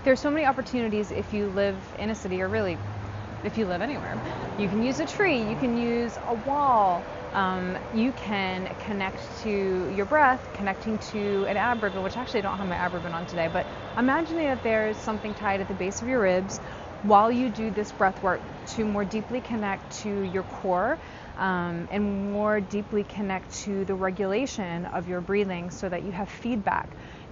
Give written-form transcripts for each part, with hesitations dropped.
there's so many opportunities if you live in a city, or really if you live anywhere. You can use a tree, you can use a wall, you can connect to your breath, connecting to an ab ribbon, which actually I don't have my ab ribbon on today, but imagining that there's something tied at the base of your ribs while you do this breath work to more deeply connect to your core, and more deeply connect to the regulation of your breathing, so that you have feedback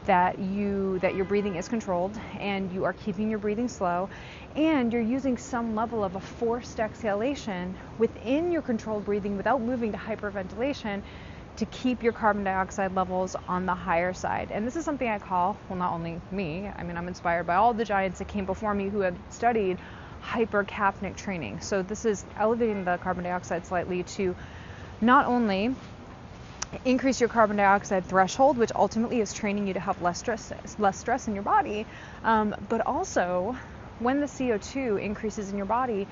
that your breathing is controlled and you are keeping your breathing slow, and you're using some level of a forced exhalation within your controlled breathing without moving to hyperventilation to keep your carbon dioxide levels on the higher side. And this is something I call, well, not only me, I mean, I'm inspired by all the giants that came before me who have studied hypercapnic training. So this is elevating the carbon dioxide slightly to not only increase your carbon dioxide threshold, which ultimately is training you to have less stress in your body, but also when the CO2 increases in your body,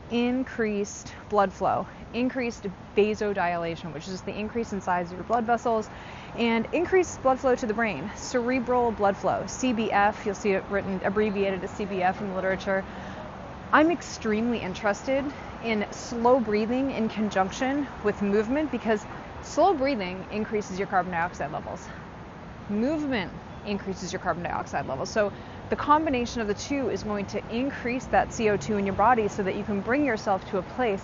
increased blood flow, increased vasodilation, which is the increase in size of your blood vessels, and increased blood flow to the brain, cerebral blood flow, CBF. You'll see it written abbreviated as CBF in the literature. I'm extremely interested in slow breathing in conjunction with movement, because slow breathing increases your carbon dioxide levels. Movement increases your carbon dioxide levels. So the combination of the two is going to increase that CO2 in your body so that you can bring yourself to a place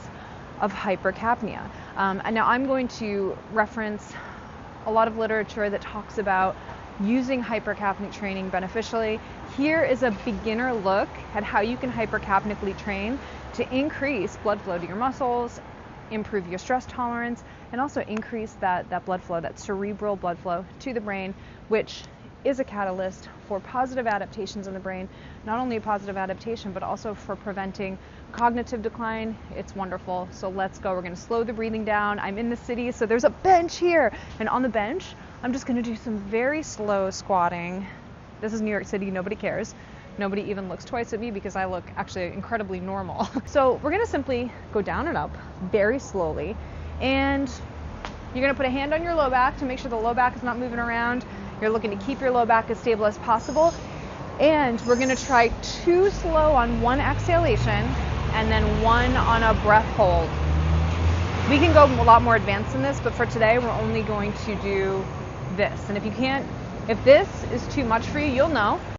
of hypercapnia. And now I'm going to reference a lot of literature that talks about using hypercapnic training beneficially. Here is a beginner look at how you can hypercapnically train to increase blood flow to your muscles, improve your stress tolerance, and also increase that blood flow, that cerebral blood flow to the brain, which is a catalyst for positive adaptations in the brain. Not only a positive adaptation, but also for preventing cognitive decline. It's wonderful. So let's go. We're going to slow the breathing down. I'm in the city, so there's a bench here. And on the bench, I'm just going to do some very slow squatting. This is New York City. Nobody cares. Nobody even looks twice at me because I look actually incredibly normal. So we're going to simply go down and up very slowly. And you're going to put a hand on your low back to make sure the low back is not moving around. You're looking to keep your low back as stable as possible. And we're going to try 2 slow on one exhalation and then 1 on a breath hold. We can go a lot more advanced than this, but for today, we're only going to do this. And if this is too much for you, you'll know.